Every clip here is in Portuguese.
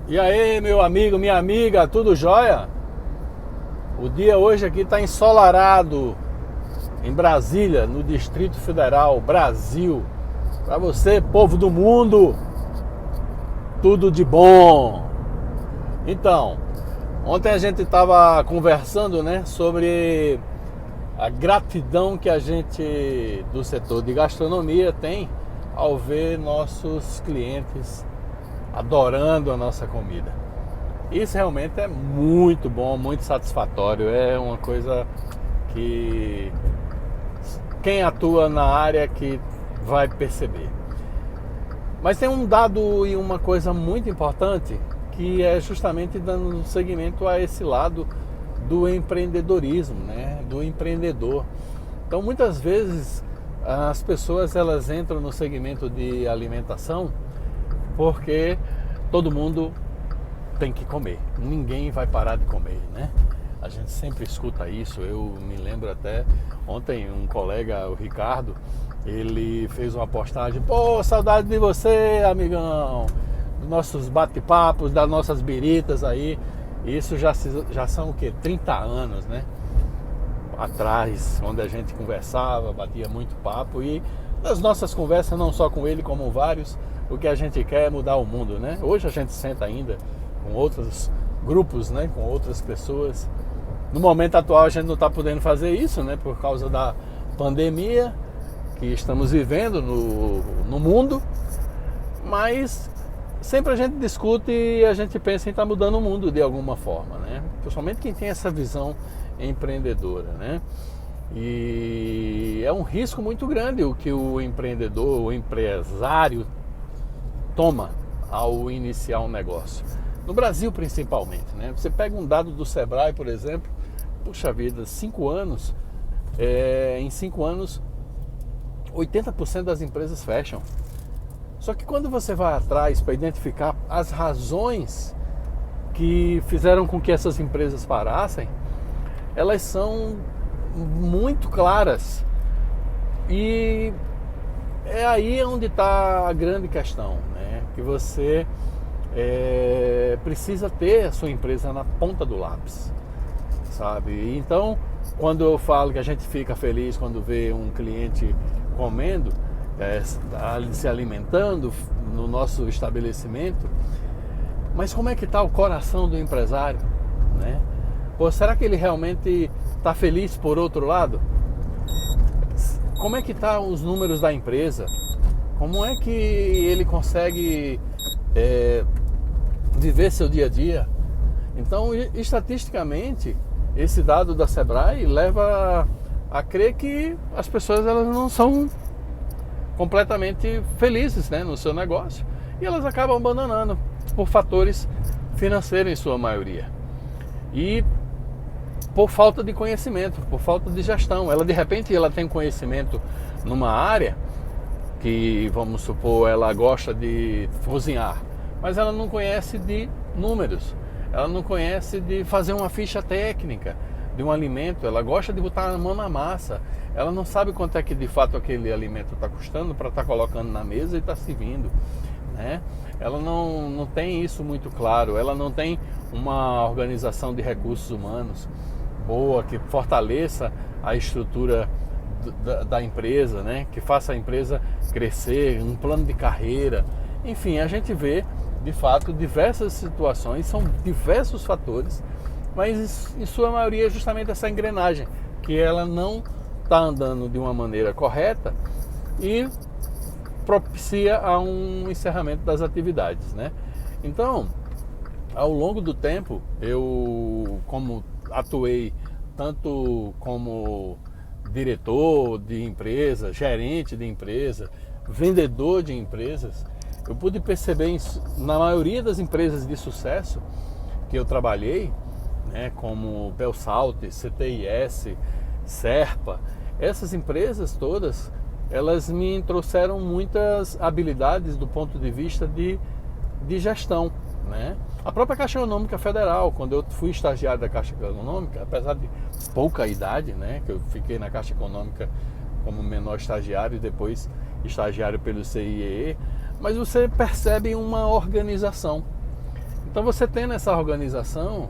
E aí, meu amigo, minha amiga, tudo jóia? O dia hoje aqui está ensolarado em Brasília, no Distrito Federal, Brasil. Para você, povo do mundo, tudo de bom. Então, ontem a gente estava conversando, né, sobre a gratidão que a gente do setor de gastronomia tem ao ver nossos clientes adorando a nossa comida. Isso realmente é muito bom, muito satisfatório. É uma coisa que quem atua na área que vai perceber. Mas tem um dado e uma coisa muito importante que é justamente dando seguimento a esse lado do empreendedorismo, né? Do empreendedor. Então muitas vezes as pessoas elas entram no segmento de alimentação porque todo mundo tem que comer, ninguém vai parar de comer, né? A gente sempre escuta isso. Eu me lembro até ontem um colega, o Ricardo, ele fez uma postagem: pô, saudade de você, amigão, dos nossos bate-papos, das nossas biritas aí. Isso já são o quê? 30 anos, né? Atrás, onde a gente conversava, batia muito papo. E nas nossas conversas, não só com ele, como vários, o que a gente quer é mudar o mundo, né? Hoje a gente senta ainda com outros grupos, né? Com outras pessoas. No momento atual a gente não está podendo fazer isso, né? Por causa da pandemia que estamos vivendo no mundo. Mas sempre a gente discute e a gente pensa em estar mudando o mundo de alguma forma, né? Principalmente quem tem essa visão empreendedora, né? E é um risco muito grande o que o empreendedor, o empresário toma ao iniciar um negócio. No Brasil principalmente, né? Você pega um dado do Sebrae, por exemplo, puxa vida, 5 anos, em 5 anos 80% das empresas fecham. Só que quando você vai atrás para identificar as razões que fizeram com que essas empresas parassem, elas são muito claras. E é aí onde está a grande questão, né? Que você precisa ter a sua empresa na ponta do lápis, sabe? Então, quando eu falo que a gente fica feliz quando vê um cliente comendo, se alimentando no nosso estabelecimento, mas como é que está o coração do empresário, né? Pô, será que ele realmente está feliz por outro lado? Como é que estão os números da empresa? Como é que ele consegue viver seu dia a dia? Então, estatisticamente, esse dado da Sebrae leva a crer que as pessoas elas não são completamente felizes, né, no seu negócio, e elas acabam abandonando por fatores financeiros em sua maioria e por falta de conhecimento, por falta de gestão. Ela de repente ela tem conhecimento numa área que, vamos supor, ela gosta de cozinhar, mas ela não conhece de números, ela não conhece de fazer uma ficha técnica de um alimento, ela gosta de botar a mão na massa, ela não sabe quanto é que de fato aquele alimento está custando para estar colocando na mesa e estar servindo, né? Ela não tem isso muito claro, ela não tem uma organização de recursos humanos boa, que fortaleça a estrutura da empresa, né? Que faça a empresa crescer, um plano de carreira. Enfim, a gente vê de fato diversas situações, são diversos fatores, mas em sua maioria é justamente essa engrenagem, que ela não está andando de uma maneira correta e propicia a um encerramento das atividades, né? Então, ao longo do tempo, eu, como atuei tanto como diretor de empresa, gerente de empresa, vendedor de empresas, eu pude perceber na maioria das empresas de sucesso que eu trabalhei, né, como Belsalt, CTIS, Serpa, essas empresas todas, elas me trouxeram muitas habilidades do ponto de vista de gestão, né? A própria Caixa Econômica Federal, quando eu fui estagiário da Caixa Econômica, apesar de pouca idade, né, que eu fiquei na Caixa Econômica como menor estagiário e depois estagiário pelo CIEE, mas você percebe uma organização. Então você tendo essa organização,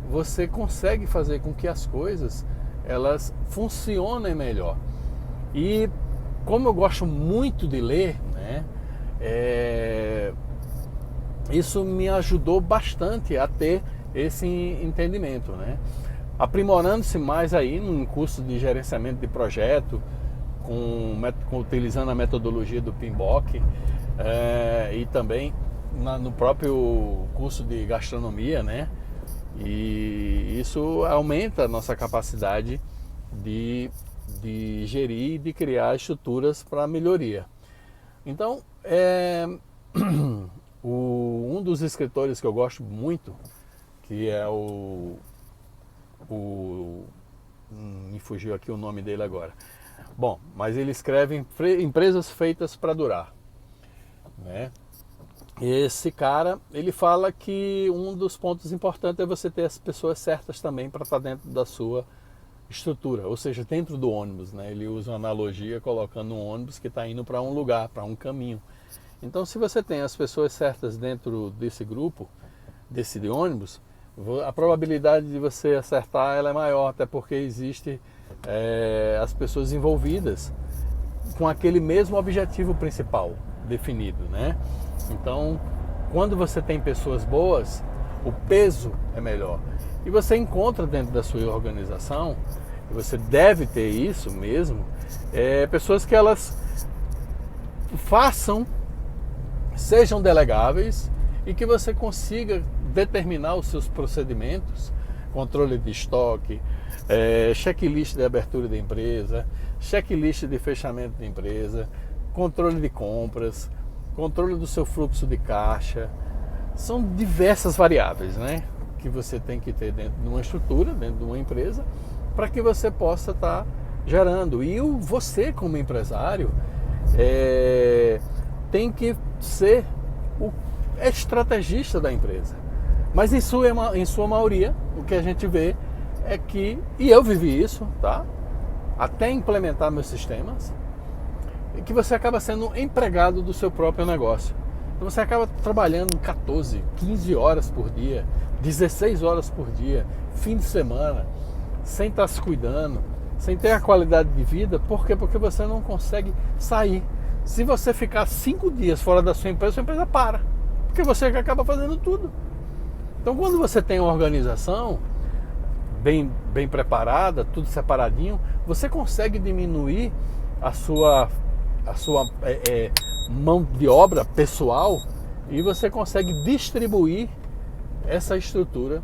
você consegue fazer com que as coisas elas funcionem melhor. E como eu gosto muito de ler, né, isso me ajudou bastante a ter esse entendimento, né? Aprimorando-se mais aí num curso de gerenciamento de projeto, utilizando a metodologia do PMBOK, e também no próprio curso de gastronomia, né? E isso aumenta a nossa capacidade de gerir e de criar estruturas para melhoria. Então, um dos escritores que eu gosto muito, que é me fugiu aqui o nome dele agora. Bom, mas ele escreve Empresas Feitas para Durar, né? Esse cara, ele fala que um dos pontos importantes é você ter as pessoas certas também para estar dentro da sua estrutura, ou seja, dentro do ônibus, né? Ele usa uma analogia colocando um ônibus que está indo para um lugar, para um caminho. Então, se você tem as pessoas certas dentro desse grupo, desse de ônibus, a probabilidade de você acertar ela é maior, até porque existe as pessoas envolvidas com aquele mesmo objetivo principal definido, né? Então, quando você tem pessoas boas, o peso é melhor. E você encontra dentro da sua organização, e você deve ter isso mesmo, pessoas que elas sejam delegáveis e que você consiga determinar os seus procedimentos, controle de estoque, checklist de abertura da empresa, checklist de fechamento da empresa, controle de compras, controle do seu fluxo de caixa. São diversas variáveis, né, que você tem que ter dentro de uma estrutura, dentro de uma empresa, para que você possa estar gerando. E você, como empresário, tem que ser o estrategista da empresa. Mas em sua maioria, o que a gente vê é que, e eu vivi isso, tá? Até implementar meus sistemas, é que você acaba sendo empregado do seu próprio negócio. Então você acaba trabalhando 14, 15 horas por dia, 16 horas por dia, fim de semana, sem estar se cuidando, sem ter a qualidade de vida. Por quê? Porque você não consegue sair. Se você ficar 5 dias fora da sua empresa para. Porque você acaba fazendo tudo. Então, quando você tem uma organização bem preparada, tudo separadinho, você consegue diminuir a sua mão de obra pessoal e você consegue distribuir essa estrutura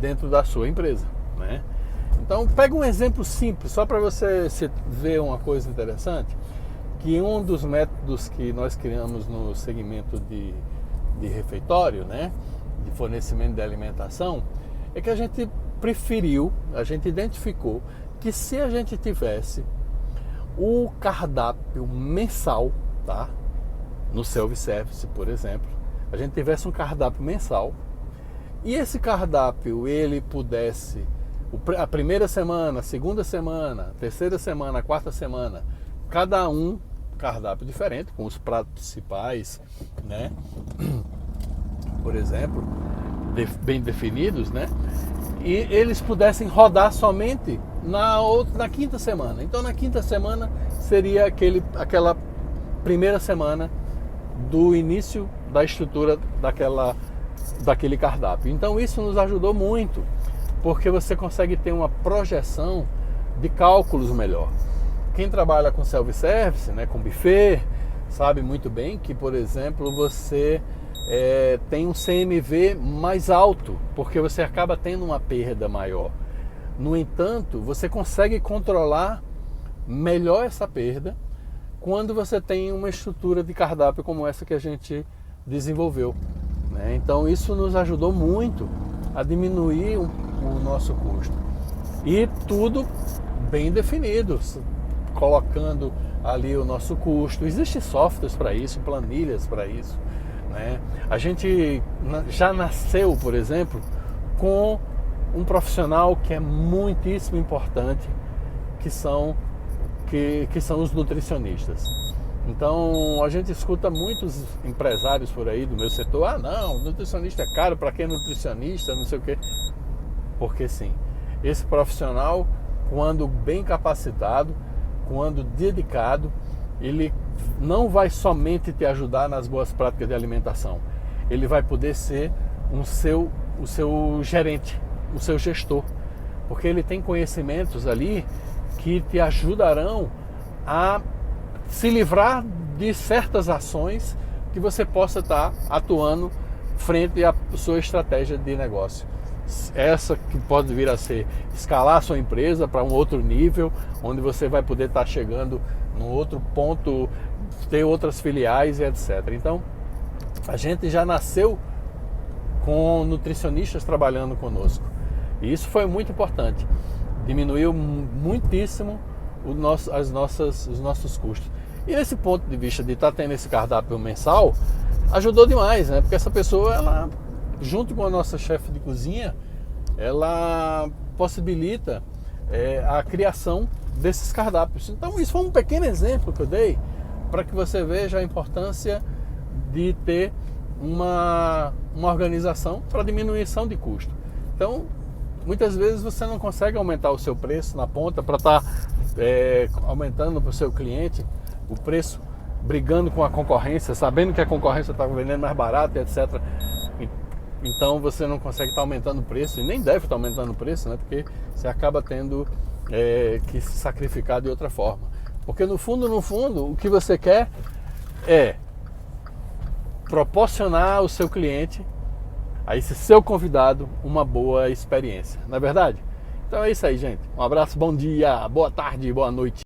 dentro da sua empresa, né? Então, pega um exemplo simples, só para você ver uma coisa interessante, que um dos métodos que nós criamos no segmento de refeitório, né, de fornecimento de alimentação, é que a gente identificou que se a gente tivesse o cardápio mensal, tá, no self-service, por exemplo, a gente tivesse um cardápio mensal e esse cardápio ele pudesse, a primeira semana, a segunda semana, a terceira semana, a quarta semana, cada um cardápio diferente, com os pratos principais, né, por exemplo, bem definidos, né, e eles pudessem rodar somente na quinta semana. Então na quinta semana seria aquela primeira semana do início da estrutura daquele cardápio. Então isso nos ajudou muito, porque você consegue ter uma projeção de cálculos melhor. Quem trabalha com self-service, né, com buffet, sabe muito bem que, por exemplo, você tem um CMV mais alto, porque você acaba tendo uma perda maior. No entanto, você consegue controlar melhor essa perda quando você tem uma estrutura de cardápio como essa que a gente desenvolveu, né? Então isso nos ajudou muito a diminuir o nosso custo. E tudo bem definido, colocando ali o nosso custo. Existem softwares para isso, planilhas para isso, né? A gente já nasceu, por exemplo, com um profissional que é muitíssimo importante, que são os nutricionistas. Então a gente escuta muitos empresários por aí do meu setor: ah, não, nutricionista é caro, para quem é nutricionista, não sei o quê. Porque sim, esse profissional, quando bem capacitado, quando dedicado, ele não vai somente te ajudar nas boas práticas de alimentação, ele vai poder ser o seu gerente, o seu gestor, porque ele tem conhecimentos ali que te ajudarão a se livrar de certas ações que você possa estar atuando frente à sua estratégia de negócio. Essa que pode vir a ser escalar a sua empresa para um outro nível, onde você vai poder estar chegando num outro ponto, ter outras filiais e etc. Então, a gente já nasceu com nutricionistas trabalhando conosco. E isso foi muito importante. Diminuiu muitíssimo os nossos custos. E nesse ponto de vista de estar tendo esse cardápio mensal, ajudou demais, né? Porque essa pessoa, ela, junto com a nossa chefe de cozinha, ela possibilita a criação desses cardápios. Então isso foi um pequeno exemplo que eu dei para que você veja a importância de ter uma organização para diminuição de custo. Então, muitas vezes você não consegue aumentar o seu preço na ponta para estar aumentando para o seu cliente o preço, brigando com a concorrência, sabendo que a concorrência está vendendo mais barato, etc. Então você não consegue estar aumentando o preço, e nem deve estar aumentando o preço, né? Porque você acaba tendo que se sacrificar de outra forma. Porque no fundo, o que você quer é proporcionar ao seu cliente, a esse seu convidado, uma boa experiência. Não é verdade? Então é isso aí, gente. Um abraço, bom dia, boa tarde, boa noite.